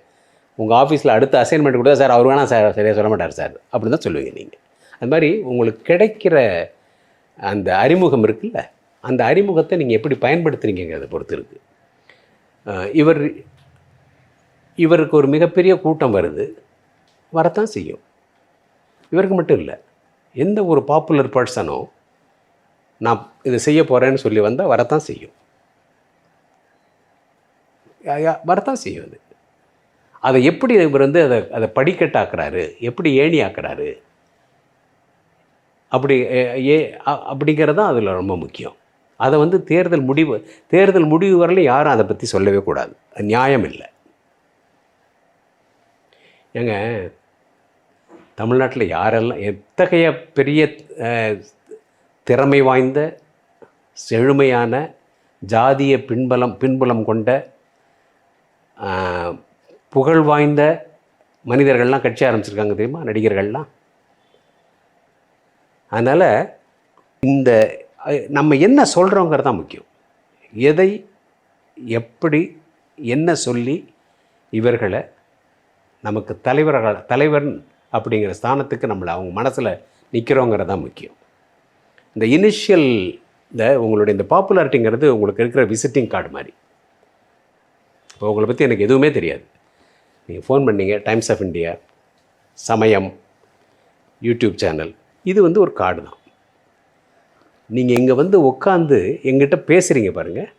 உங்கள் ஆஃபீஸில் அடுத்த அசைன்மெண்ட் கொடுத்தா சார் அவர் வேணாம் சார் சரியாக சொல்ல மாட்டார் சார் அப்படின்னு தான் சொல்லுவீங்க நீங்கள். அது மாதிரி உங்களுக்கு கிடைக்கிற அந்த அறிமுகம் இருக்குல்ல, அந்த அறிமுகத்தை நீங்கள் எப்படி பயன்படுத்துகிறீங்கிறத பொறுத்து இருக்குது. இவருக்கு ஒரு மிகப்பெரிய கூட்டம் வருது, வரத்தான் செய்யும். இவருக்கு மட்டும் இல்லை, எந்த ஒரு பாப்புலர் பர்சனும் நான் இதை செய்ய போகிறேன்னு சொல்லி வந்தால் வரத்தான் செய்யும், வரத்தான் செய்யும். அது அதை எப்படி இவர் வந்து அதை படிக்கட்டாக்குறாரு, எப்படி ஏணி ஆக்குறாரு, அப்படிங்கிறது தான் அதில் ரொம்ப முக்கியம். அதை வந்து தேர்தல் முடிவு வரலையும் யாரும் அதை பற்றி சொல்லவே கூடாது, அது நியாயம் இல்லை. ஏங்க தமிழ்நாட்டில் யாரெல்லாம் எத்தகைய பெரிய திறமை வாய்ந்த செழுமையான ஜாதிய பின்புலம் கொண்ட புகழ் வாய்ந்த மனிதர்கள்லாம் கட்சி ஆரம்பிச்சிருக்காங்க தெரியுமா, நடிகர்கள்லாம். அதனால் இந்த நம்ம என்ன சொல்கிறோங்கிறது தான் முக்கியம். எதை எப்படி என்ன சொல்லி இவர்களை நமக்கு தலைவர் அப்படிங்கிற ஸ்தானத்துக்கு நம்மளை அவங்க மனசில் நிற்கிறோங்கிறது தான் முக்கியம். இந்த இனிஷியல் உங்களுடைய இந்த பாப்புலாரிட்டிங்கிறது உங்களுக்கு இருக்கிற விசிட்டிங் கார்டு மாதிரி. இப்போ உங்களை பற்றி எனக்கு எதுவுமே தெரியாது, நீங்கள் ஃபோன் பண்ணீங்க, டைம்ஸ் ஆஃப் இந்தியா, சமயம், யூடியூப் சேனல், இது வந்து ஒரு கார்டு தான். நீங்கள் இங்கே வந்து உட்காந்து எங்கிட்ட பேசுகிறீங்க பாருங்கள்,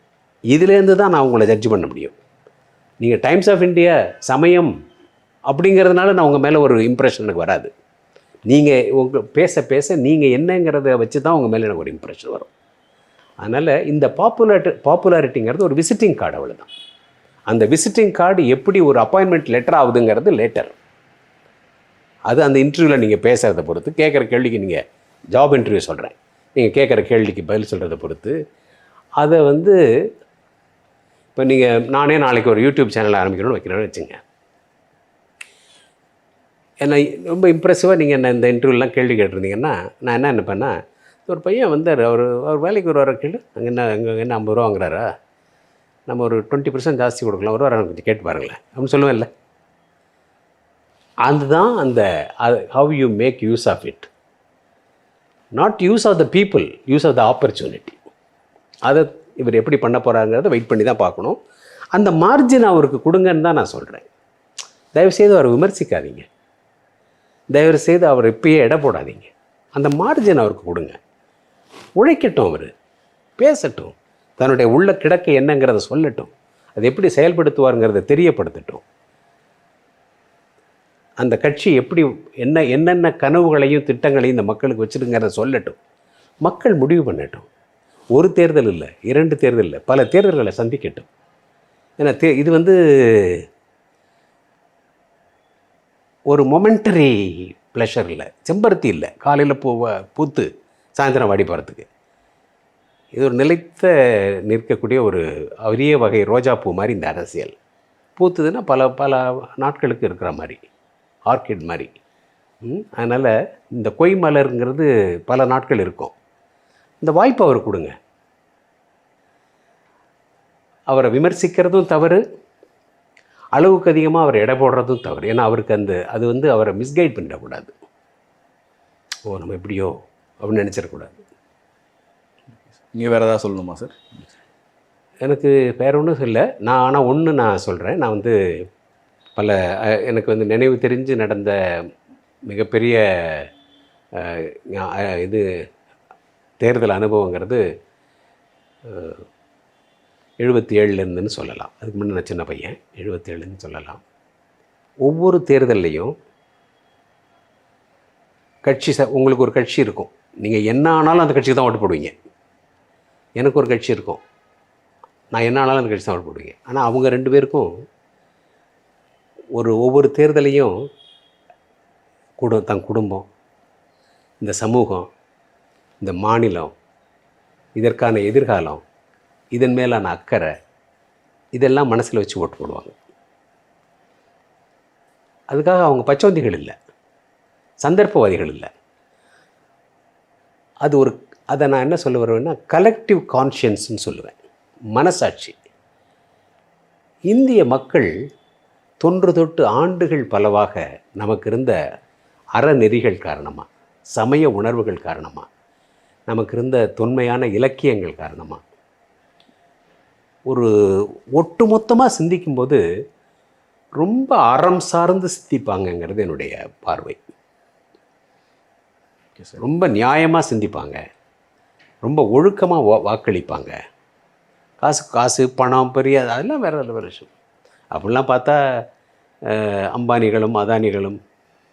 இதுலேருந்து தான் நான் உங்களை ஜட்ஜ் பண்ண முடியும். நீங்கள் டைம்ஸ் ஆஃப் இந்தியா, சமயம் அப்படிங்கிறதுனால நான் உங்கள் மேலே ஒரு இம்ப்ரெஷன் எனக்கு வராது. நீங்கள் பேச நீங்கள் என்னங்கிறத வச்சு தான் உங்கள் மேலே எனக்கு ஒரு இம்ப்ரெஷன் வரும். அதனால் இந்த பாப்புலாரிட்டிங்கிறது ஒரு விசிட்டிங் கார்டு, அவ்வளோதான். அந்த விசிட்டிங் கார்டு எப்படி ஒரு அப்பாயின்மெண்ட் லெட்டர் ஆகுதுங்கிறது லேட்டர். அது அந்த இன்டர்வியூவில் நீங்கள் பேசுகிறத பொறுத்து, கேட்குற கேள்விக்கு நீங்கள் ஜாப் இன்டர்வியூ சொல்கிறேன், நீங்கள் கேட்குற கேள்விக்கு பதில் சொல்கிறத பொறுத்து அதை வந்து இப்போ நீங்கள் நானே நாளைக்கு ஒரு யூடியூப் சேனல் ஆரம்பிக்கணும்னு வைக்கிறேன்னு வச்சுங்க. என்ன ரொம்ப இம்ப்ரெசிவாக நீங்கள் என்ன இந்த இன்டர்வியூலாம் கேள்வி கேட்டிருந்தீங்கன்னா நான் என்ன நினைப்பேன்னா, ஒரு பையன் வந்தார், அவர் வேலைக்கு ஒரு வர கேள்வி அங்கே என்ன 50 ரூபா வாங்குறாரா, நம்ம ஒரு 20% ஜாஸ்தி கொடுக்கலாம், ஒரு வாரம் கொஞ்சம் கேட்டு பாருங்களேன் அப்படின்னு சொல்லுவேன் இல்லை. அதுதான் அந்த how you make use of it, not use of the people, use of the opportunity. அதை இவர் எப்படி பண்ண போகிறாங்கிறத வெயிட் பண்ணி தான் பார்க்கணும். அந்த மார்ஜின் அவருக்கு கொடுங்கன்னு தான் நான் சொல்கிறேன். தயவுசெய்து அவரை விமர்சிக்காதீங்க, தயவுசெய்து அவர் இப்பயே எடை போடாதீங்க. அந்த மார்ஜின் அவருக்கு கொடுங்க, உழைக்கட்டும், அவர் பேசட்டும், தன்னுடைய உள்ள கிடக்க என்னங்கிறத சொல்லட்டும், அது எப்படி செயல்படுத்துவாருங்கிறத தெரியப்படுத்தட்டும். அந்த கட்சி எப்படி என்னென்ன கனவுகளையும் திட்டங்களையும் இந்த மக்களுக்கு வச்சுருங்கிறத சொல்லட்டும். மக்கள் முடிவு பண்ணட்டும். ஒரு தேர்தல் இல்லை, 2 தேர்தல் இல்லை, பல தேர்தல்களை சந்திக்கட்டும். ஏன்னா இது வந்து ஒரு மொமெண்டரி ப்ளஷர் இல்லை, செம்பருத்தி இல்லை காலையில் பூத்து சாயந்தரம் வாடி போகிறதுக்கு. இது ஒரு நிலைத்த நிற்கக்கூடிய ஒரு அரிய வகை ரோஜா பூ மாதிரி இந்த அரசியல். பூத்துதுன்னா பல நாட்களுக்கு இருக்கிற மாதிரி, ஆர்கிட் மாதிரி. அதனால் இந்த கொய் மலருங்கிறது பல நாட்கள் இருக்கும். இந்த வாய்ப்பு அவர் கொடுங்க. அவரை விமர்சிக்கிறதும் தவறு, அளவுக்கு அதிகமாக அவர் எடை போடுறதும் தவறு. ஏன்னா அவருக்கு அது வந்து அவரை மிஸ்கைட் பண்ணிடக்கூடாது. நம்ம எப்படியோ அப்படின்னு நினச்சிடக்கூடாது. நீங்கள் வேறு ஏதாவது சொல்லணுமா சார்? எனக்கு வேறு ஒன்றும் இல்லை. ஆனால் ஒன்று நான் சொல்கிறேன். நான் வந்து எனக்கு வந்து நினைவு தெரிஞ்சு நடந்த மிகப்பெரிய தேர்தல் அனுபவங்கிறது 77லேருந்துன்னு சொல்லலாம். அதுக்கு முன்னே நான் சின்ன பையன், 77ன்னு சொல்லலாம். ஒவ்வொரு தேர்தல்லையும் உங்களுக்கு ஒரு கட்சி இருக்கும், நீங்கள் என்ன ஆனாலும் அந்த கட்சிக்கு தான் ஓட்டு போடுவீங்க. எனக்கு ஒரு கட்சி இருக்கும், நான் என்ன ஆனாலும் அந்த கட்சி தான் போடுவேன். ஆனால் அவங்க 2 பேருக்கும் ஒவ்வொரு தேர்தலையும் தன் குடும்பம், இந்த சமூகம், இந்த மாநிலம், இதற்கான எதிர்காலம், இதன் மேலான அக்கறை, இதெல்லாம் மனசில் வச்சு ஓட்டு போடுவாங்க. அதுக்காக அவங்க பச்சோந்திகள் இல்லை, சந்தர்ப்பவாதிகள் இல்லை. அதை நான் என்ன சொல்ல வருவேன்னா கலெக்டிவ் கான்ஷியன்ஸ்னு சொல்லுவேன், மனசாட்சி. இந்திய மக்கள் தொன்று தொட்டு ஆண்டுகள் பலவாக நமக்கு இருந்த அறநெறிகள் காரணமாக, சமய உணர்வுகள் காரணமாக, நமக்கு இருந்த தொன்மையான இலக்கியங்கள் காரணமாக ஒரு ஒட்டுமொத்தமாக சிந்திக்கும்போது ரொம்ப அறம் சார்ந்து சிந்திப்பாங்கங்கிறது என்னுடைய பார்வை. ரொம்ப நியாயமாக சிந்திப்பாங்க, ரொம்ப ஒழுக்கமாக வாக்களிப்பாங்க. காசு பணம் பெரிய அதெல்லாம் வேறு விஷயம். அப்படிலாம் பார்த்தா அம்பானிகளும் அதானிகளும்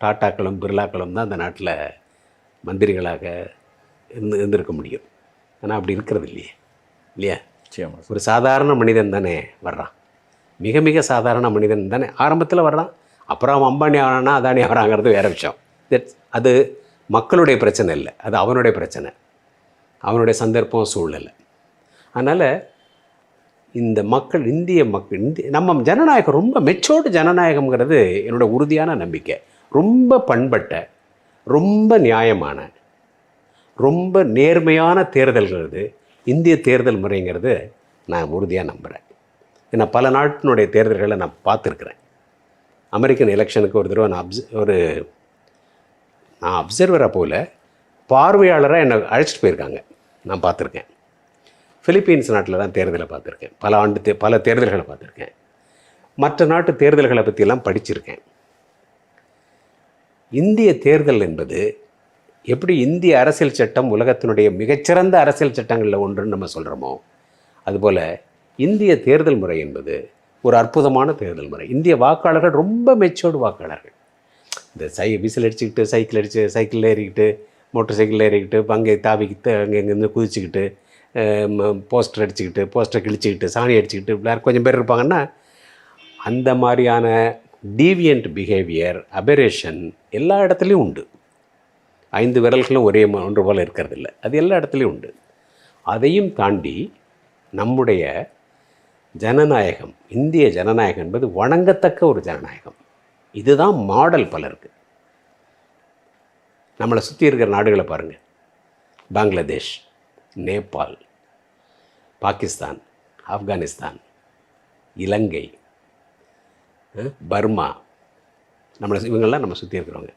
டாட்டாக்களும் பிர்லாக்களும் தான் அந்த நாட்டில் மந்திரிகளாக இருந்திருக்க முடியும். ஆனால் அப்படி இருக்கிறது இல்லையா? ஒரு சாதாரண மனிதன் தானே வர்றான், மிக மிக சாதாரண மனிதன் தானே ஆரம்பத்தில் வர்றான். அப்புறம் அவன் அம்பானி ஆனா அதானி ஆகிறாங்கிறது வேறு விஷயம். அது மக்களுடைய பிரச்சனை இல்லை, அது அவனுடைய பிரச்சனை, அவனுடைய சந்தர்ப்பம், சூழ்நிலை. அதனால் இந்த மக்கள், இந்திய மக்கள், நம்ம ஜனநாயகம் ரொம்ப மெச்சோர்டு ஜனநாயகம்ங்கிறது என்னோடய உறுதியான நம்பிக்கை. ரொம்ப பண்பட்ட, ரொம்ப நியாயமான, ரொம்ப நேர்மையான தேர்தல்கிறது இந்திய தேர்தல் முறைங்கிறது நான் உறுதியாக நம்புகிறேன். ஏன்னா பல நாட்டினுடைய தேர்தல்களை நான் பார்த்துருக்குறேன். அமெரிக்கன் எலெக்ஷனுக்கு ஒரு தடவை நான் அப்சர்வராக போல பார்வையாளராக என்னை அழைச்சிட்டு போயிருக்காங்க, நான் பார்த்துருக்கேன். பிலிப்பீன்ஸ் நாட்டில் தான் தேர்தலை பார்த்துருக்கேன், பல தேர்தல்களை பார்த்துருக்கேன். மற்ற நாட்டு தேர்தல்களை பற்றியெல்லாம் படிச்சிருக்கேன். இந்திய தேர்தல் என்பது எப்படி இந்திய அரசியல் சட்டம் உலகத்தினுடைய மிகச்சிறந்த அரசியல் சட்டங்களில் ஒன்றுன்னு நம்ம சொல்கிறோமோ, அதுபோல் இந்திய தேர்தல் முறை என்பது ஒரு அற்புதமான தேர்தல் முறை. இந்திய வாக்காளர்கள் ரொம்ப மெச்சோர்டு வாக்காளர்கள். இந்த விசில் அடிச்சுக்கிட்டு, சைக்கிளில் ஏறிக்கிட்டு, மோட்டர் சைக்கிளில் ஏறிக்கிட்டு, அங்கே தாவிக்கிட்டு, அங்கேருந்து குதிச்சுக்கிட்டு, போஸ்டர் அடிச்சுக்கிட்டு, போஸ்டர் கிழிச்சிக்கிட்டு, சாணி அடிச்சுக்கிட்டு, இப்படி கொஞ்சம் பேர் இருப்பாங்கன்னா, அந்த மாதிரியான டீவியன்ட் பிஹேவியர், அபரேஷன் எல்லா இடத்துலையும் உண்டு. 5 விரல்களும் ஒன்று போல் இருக்கிறதில்ல, அது எல்லா இடத்துலையும் உண்டு. அதையும் தாண்டி நம்முடைய ஜனநாயகம், இந்திய ஜனநாயகம் என்பது வணங்கத்தக்க ஒரு ஜனநாயகம். இதுதான் மாடல் பலருக்கு. நம்மளை சுற்றி இருக்கிற நாடுகளை பாருங்கள், பங்களாதேஷ், நேபாள், பாகிஸ்தான், ஆப்கானிஸ்தான், இலங்கை, பர்மா, இவங்கெல்லாம் நம்ம சுற்றி இருக்கிறவங்க.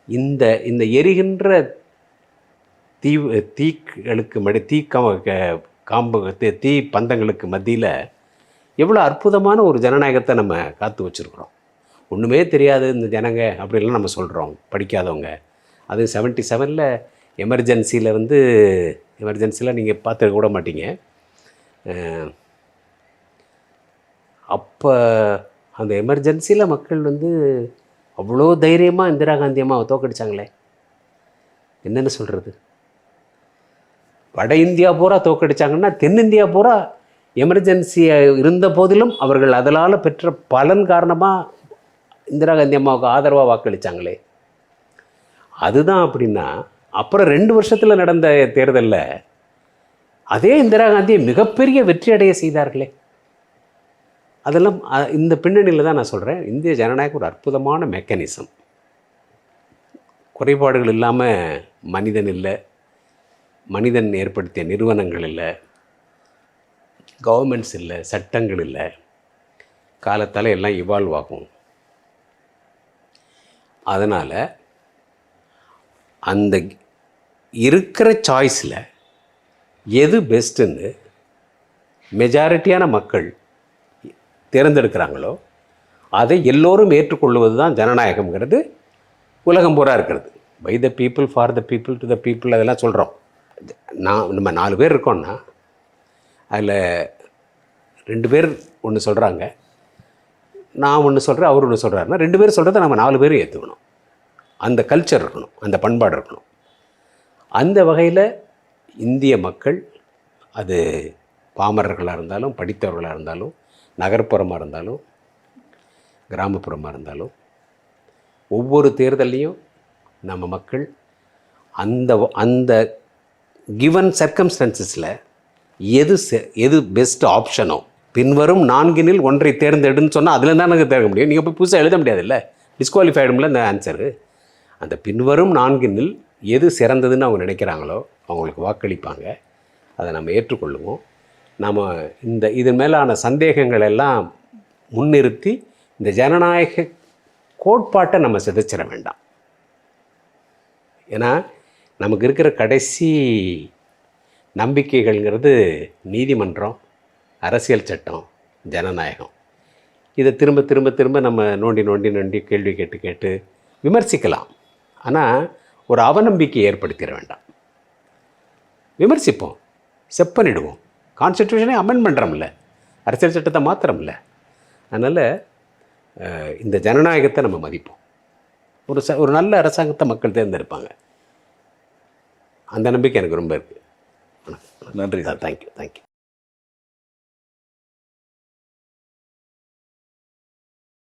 இந்த எரிகின்ற தீ பந்தங்களுக்கு மத்தியில் எவ்வளோ அற்புதமான ஒரு ஜனநாயகத்தை நம்ம காத்து வச்சுருக்குறோம். ஒன்றுமே தெரியாது இந்த ஜனங்க அப்படிலாம் நம்ம சொல்கிறோம், படிக்காதவங்க. அது 77 எமர்ஜென்சியில் நீங்கள் பார்த்துக்க கூட மாட்டீங்க. அப்போ அந்த எமர்ஜென்சியில் மக்கள் அவ்வளோ தைரியமாக இந்திரா காந்தி அம்மாவை தோக்கடிச்சாங்களே, என்னென்னு சொல்கிறது? வட இந்தியா பூரா தோக்கடிச்சாங்கன்னா தென்னிந்தியா பூரா எமர்ஜென்சியாக இருந்த போதிலும் அவர்கள் அதனால் பெற்ற பலன் காரணமாக இந்திரா காந்தி அம்மாவுக்கு ஆதரவாக வாக்களித்தாங்களே. அதுதான். அப்படின்னா அப்புறம் 2 வருஷத்தில் நடந்த தேர்தலில் அதே இந்திரா காந்தியை மிகப்பெரிய வெற்றி அடைய செய்தார்களே. அதெல்லாம் இந்த பின்னணியில் தான் நான் சொல்கிறேன், இந்திய ஜனநாயகம் ஒரு அற்புதமான மெக்கானிசம். குறைபாடுகள் இல்லாமல் மனிதன் இல்லை, மனிதன் ஏற்படுத்திய நிறுவனங்கள் இல்லை, கவர்மெண்ட்ஸ் இல்லை, சட்டங்கள் இல்லை. காலத்தால் எல்லாம் இவால்வ் ஆகும். அதனால் அந்த இருக்கிற சாய்ஸில் எது பெஸ்ட்டுன்னு மெஜாரிட்டியான மக்கள் தேர்ந்தெடுக்கிறாங்களோ அதை எல்லோரும் ஏற்றுக்கொள்வது தான் ஜனநாயகம்ங்கிறது உலகம் பூரா இருக்கிறது. By the people, for the people, to the people, அதெல்லாம் சொல்கிறோம். நம்ம 4 பேர் இருக்கோம்னா அதில் 2 பேர் ஒன்று சொல்கிறாங்க, நான் ஒன்று சொல்கிறேன், அவர் ஒன்று சொல்கிறாருன்னா 2 பேர் சொல்கிறத நம்ம 4 பேரும் ஏற்றுக்கணும். அந்த கல்ச்சர் இருக்கணும், அந்த பண்பாடு இருக்கணும். அந்த வகையில் இந்திய மக்கள் அது பாமரர்களாக இருந்தாலும் படித்தவர்களாக இருந்தாலும் நகர்ப்புறமாக இருந்தாலும் கிராமப்புறமாக இருந்தாலும் ஒவ்வொரு தேர்தல்லையும் நம்ம மக்கள் அந்த அந்த கிவன் சர்க்கம்ஸ்டன்சஸில் எது பெஸ்ட் ஆப்ஷனோ பின்வரும் 4ல் ஒன்றை தேர்ந்தெடுன்னு சொன்னால் அதில் தான் எனக்கு தேர்க்க முடியும். நீங்கள் போய் புதுசாக எழுத முடியாதுல்ல, டிஸ்குவாலிஃபைடுமில்ல இந்த ஆன்சரு. அந்த பின்வரும் 4ல் எது சிறந்ததுன்னு அவங்க நினைக்கிறாங்களோ அவங்களுக்கு வாக்களிப்பாங்க. அதை நம்ம ஏற்றுக்கொள்ளுவோம். நாம் இதன் மேலான சந்தேகங்கள் எல்லாம் முன்னிறுத்தி இந்த ஜனநாயக கோட்பாட்டை நம்ம சிதைச்சிட வேண்டாம். ஏன்னா நமக்கு இருக்கிற கடைசி நம்பிக்கைகள்ங்கிறது நீதிமன்றம், அரசியல் சட்டம், ஜனநாயகம். இதை திரும்ப திரும்ப திரும்ப நம்ம நோண்டி கேள்வி கேட்டு விமர்சிக்கலாம். ஆனால் ஒரு அவநம்பிக்கை ஏற்படுத்திட வேண்டாம். விமர்சிப்போம், செப்பனிடுவோம். கான்ஸ்டிடியூஷனை அமெண்ட் பண்ணுறோம்ல, அரசியல் சட்டத்தை மாத்திரமில்ல. அதனால் இந்த ஜனநாயகத்தை நம்ம மதிப்போம். ஒரு நல்ல அரசாங்கத்தை மக்கள் தேர்ந்தெடுப்பாங்க. அந்த நம்பிக்கை எனக்கு ரொம்ப இருக்குது. நன்றி. தேங்க்யூ.